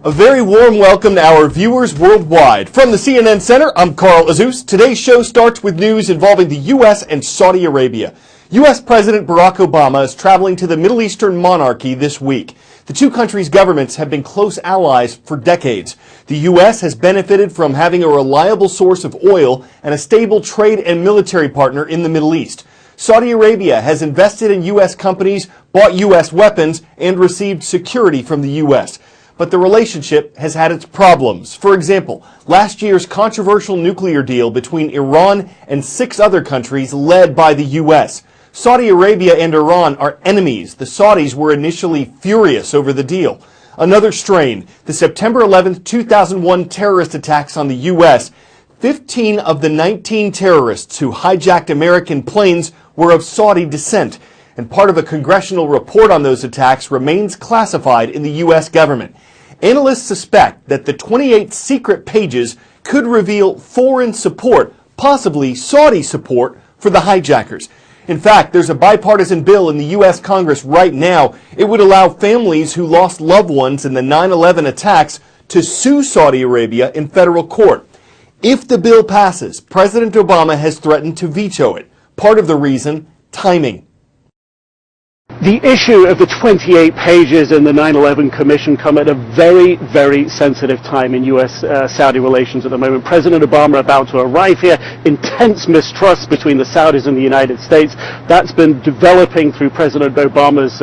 A very warm welcome to our viewers worldwide. From the CNN Center, I'm Carl Azus. Today's show starts with news involving the U.S. and Saudi Arabia. U.S. President Barack Obama is traveling to the Middle Eastern monarchy this week. The two countries' governments have been close allies for decades. The U.S. has benefited from having a reliable source of oil and a stable trade and military partner in the Middle East. Saudi Arabia has invested in U.S. companies, bought U.S. weapons, and received security from the U.S. But the relationship has had its problems. For example, last year's controversial nuclear deal between Iran and 6 other countries led by the U.S. Saudi Arabia and Iran are enemies. The Saudis were initially furious over the deal. Another strain, the September 11, 2001 terrorist attacks on the U.S. 15 of the 19 terrorists who hijacked American planes were of Saudi descent, and part of a congressional report on those attacks remains classified in the U.S. government. Analysts suspect that the 28 secret pages could reveal foreign support, possibly Saudi support, for the hijackers. In fact, there's a bipartisan bill in the U.S. Congress right now. It would allow families who lost loved ones in the 9/11 attacks to sue Saudi Arabia in federal court. If the bill passes, President Obama has threatened to veto it. Part of the reason, timing. The issue of the 28 pages in the 9/11 Commission come at a very, very sensitive time in U.S.-Saudi relations at the moment. President Obama about to arrive here, intense mistrust between the Saudis and the United States. That's been developing through President Obama's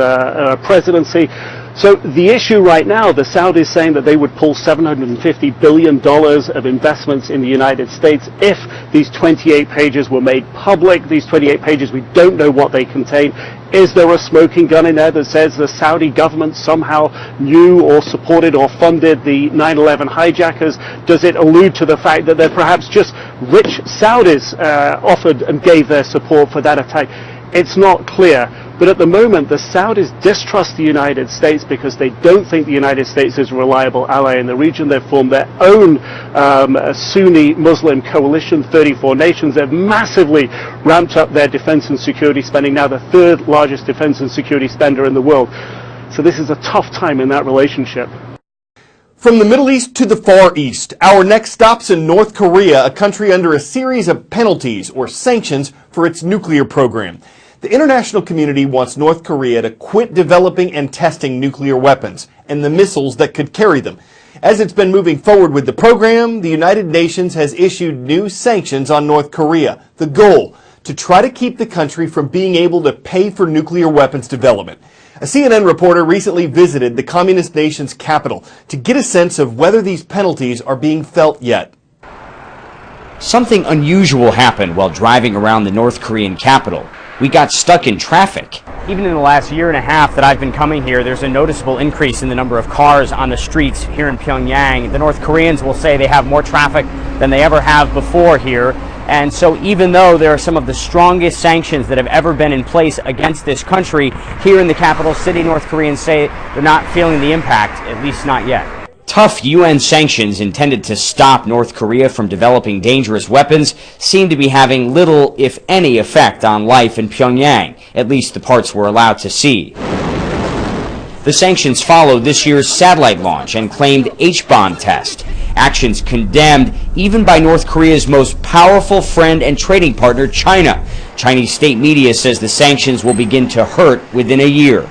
presidency. So the issue right now, the Saudis saying that they would pull $750 billion of investments in the United States if these 28 pages were made public. These 28 pages, we don't know what they contain. Is there a smoking gun in there that says the Saudi government somehow knew or supported or funded the 9/11 hijackers? Does it allude to the fact that they're perhaps just rich Saudis offered and gave their support for that attack? It's not clear. But at the moment, the Saudis distrust the United States because they don't think the United States is a reliable ally in the region. They've formed their own Sunni Muslim coalition, 34 nations. They've massively ramped up their defense and security spending, now the 3rd largest defense and security spender in the world. So this is a tough time in that relationship. From the Middle East to the Far East, our next stop's in North Korea, a country under a series of penalties or sanctions for its nuclear program. The international community wants North Korea to quit developing and testing nuclear weapons and the missiles that could carry them. As it's been moving forward with the program, the United Nations has issued new sanctions on North Korea. The goal, to try to keep the country from being able to pay for nuclear weapons development. A CNN reporter recently visited the communist nation's capital to get a sense of whether these penalties are being felt yet. Something unusual happened while driving around the North Korean capital. We got stuck in traffic. Even in the last year and a half that I've been coming here, there's a noticeable increase in the number of cars on the streets here in Pyongyang. The North Koreans will say they have more traffic than they ever have before here. And so even though there are some of the strongest sanctions that have ever been in place against this country, here in the capital city, North Koreans say they're not feeling the impact, at least not yet. Tough UN sanctions intended to stop North Korea from developing dangerous weapons seem to be having little, if any, effect on life in Pyongyang, at least the parts we're allowed to see. The sanctions followed this year's satellite launch and claimed H-bomb test, actions condemned even by North Korea's most powerful friend and trading partner, China. Chinese state media says the sanctions will begin to hurt within a year.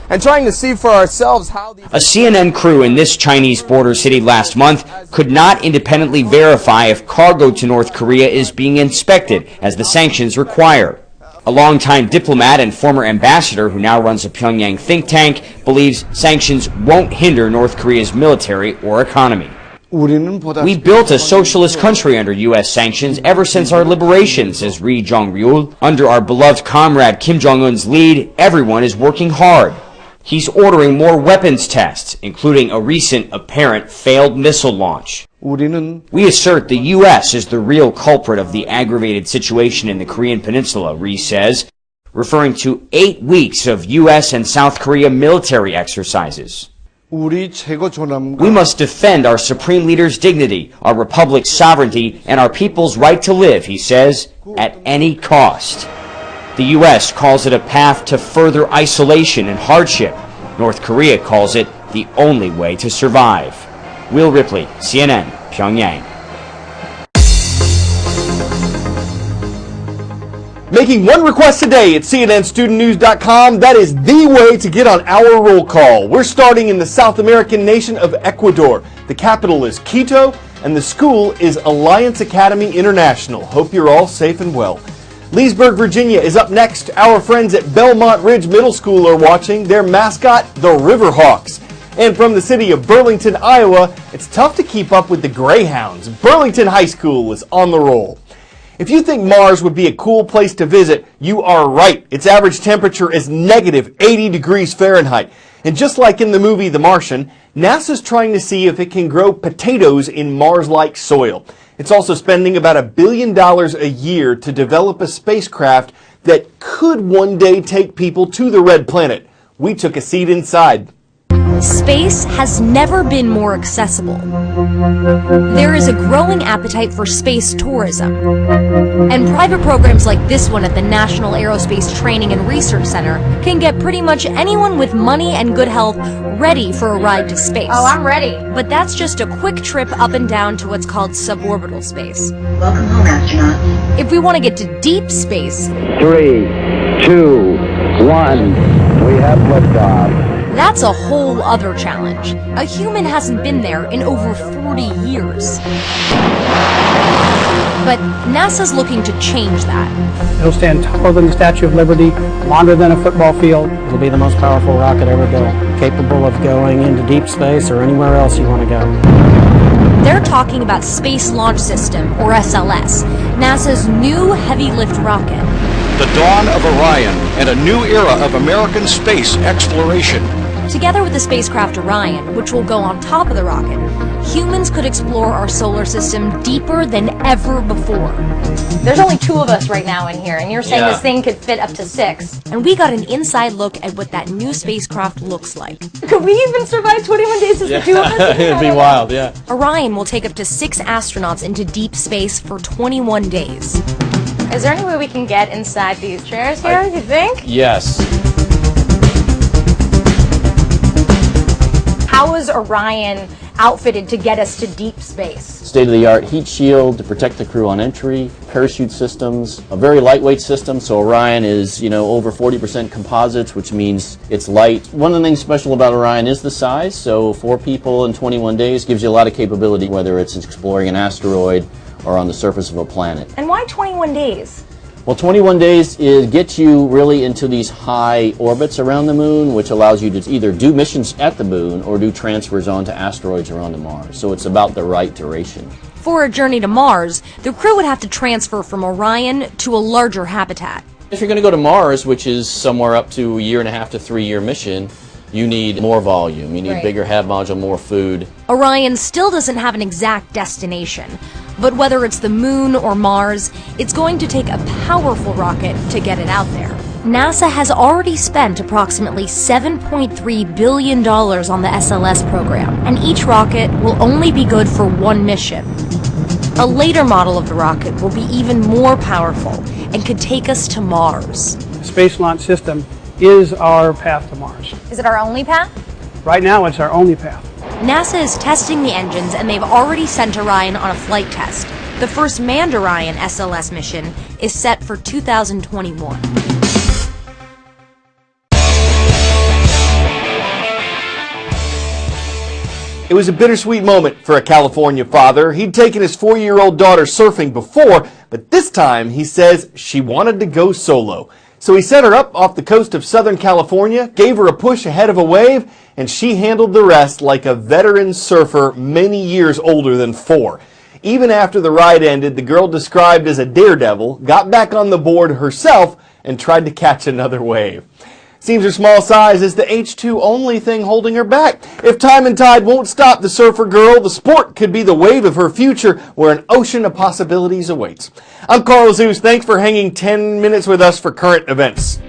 And trying to see for ourselves how a CNN crew in this Chinese border city last month could not independently verify if cargo to North Korea is being inspected, as the sanctions require. A longtime diplomat and former ambassador who now runs a Pyongyang think tank believes sanctions won't hinder North Korea's military or economy. We built a socialist country under U.S. sanctions ever since our liberation, says Ri Jong-ryul. Under our beloved comrade Kim Jong-un's lead, everyone is working hard. He's ordering more weapons tests, including a recent apparent failed missile launch. We assert the U.S. is the real culprit of the aggravated situation in the Korean Peninsula, Ri says, referring to 8 weeks of U.S. and South Korea military exercises. We must defend our supreme leader's dignity, our republic's sovereignty, and our people's right to live, he says, at any cost. The U.S. calls it a path to further isolation and hardship. North Korea calls it the only way to survive. Will Ripley, CNN, Pyongyang. Making one request today at CNNStudentNews.com. That is the way to get on our roll call. We're starting in the South American nation of Ecuador. The capital is Quito, and the school is Alliance Academy International. Hope you're all safe and well. Leesburg, Virginia is up next. Our friends at Belmont Ridge Middle School are watching. Their mascot, the Riverhawks. And from the city of Burlington, Iowa, it's tough to keep up with the Greyhounds. Burlington High School is on the roll. If you think Mars would be a cool place to visit, you are right. Its average temperature is negative 80 degrees Fahrenheit. And just like in the movie The Martian, NASA's trying to see if it can grow potatoes in Mars-like soil. It's also spending about $1 billion a year to develop a spacecraft that could one day take people to the Red Planet. We took a seat inside. Space has never been more accessible. There is a growing appetite for space tourism. And private programs like this one at the National Aerospace Training and Research Center can get pretty much anyone with money and good health ready for a ride to space. Oh, I'm ready. But that's just a quick trip up and down to what's called suborbital space. Welcome home, astronaut. If we want to get to deep space, 3, 2, 1, we have liftoff. that's a whole other challenge. A human hasn't been there in over 40 years. But NASA's looking to change that. It'll stand taller than the Statue of Liberty, longer than a football field. It'll be the most powerful rocket ever built, capable of going into deep space or anywhere else you want to go. They're talking about Space Launch System, or SLS, NASA's new heavy lift rocket. The dawn of Orion and a new era of American space exploration. Together with the spacecraft Orion, which will go on top of the rocket, humans could explore our solar system deeper than ever before. There's only 2 of us right now in here, and you're saying this thing could fit up to 6. And we got an inside look at what that new spacecraft looks like. Could we even survive 21 days as the 2 of us? It'd be wild, yeah. Orion will take up to 6 astronauts into deep space for 21 days. Is there any way we can get inside these chairs here, you think? Yes. How is Orion outfitted to get us to deep space? State-of-the-art heat shield to protect the crew on entry, parachute systems, a very lightweight system, so Orion is, over 40% composites, which means it's light. One of the things special about Orion is the size, so 4 people in 21 days gives you a lot of capability, whether it's exploring an asteroid or on the surface of a planet. And why 21 days? Well, 21 days gets you really into these high orbits around the moon, which allows you to either do missions at the moon or do transfers onto asteroids or onto Mars. So it's about the right duration. For a journey to Mars, the crew would have to transfer from Orion to a larger habitat. If you're going to go to Mars, which is somewhere up to a 1.5 to 3 year mission, you need more volume. You need bigger head module, more food. Orion still doesn't have an exact destination. But whether it's the moon or Mars, it's going to take a powerful rocket to get it out there. NASA has already spent approximately $7.3 billion on the SLS program, and each rocket will only be good for 1 mission. A later model of the rocket will be even more powerful and could take us to Mars. The Space Launch System is our path to Mars. Is it our only path? Right now, it's our only path. NASA is testing the engines, and they've already sent Orion on a flight test. The first manned Orion SLS mission is set for 2021. It was a bittersweet moment for a California father. He'd taken his 4-year-old daughter surfing before, but this time he says she wanted to go solo. So he set her up off the coast of Southern California, gave her a push ahead of a wave, and she handled the rest like a veteran surfer many years older than 4. Even after the ride ended, the girl described as a daredevil got back on the board herself and tried to catch another wave. Seems her small size is the H2 only thing holding her back. If time and tide won't stop the surfer girl, the sport could be the wave of her future where an ocean of possibilities awaits. I'm Carl Zeus. Thanks for hanging 10 minutes with us for current events.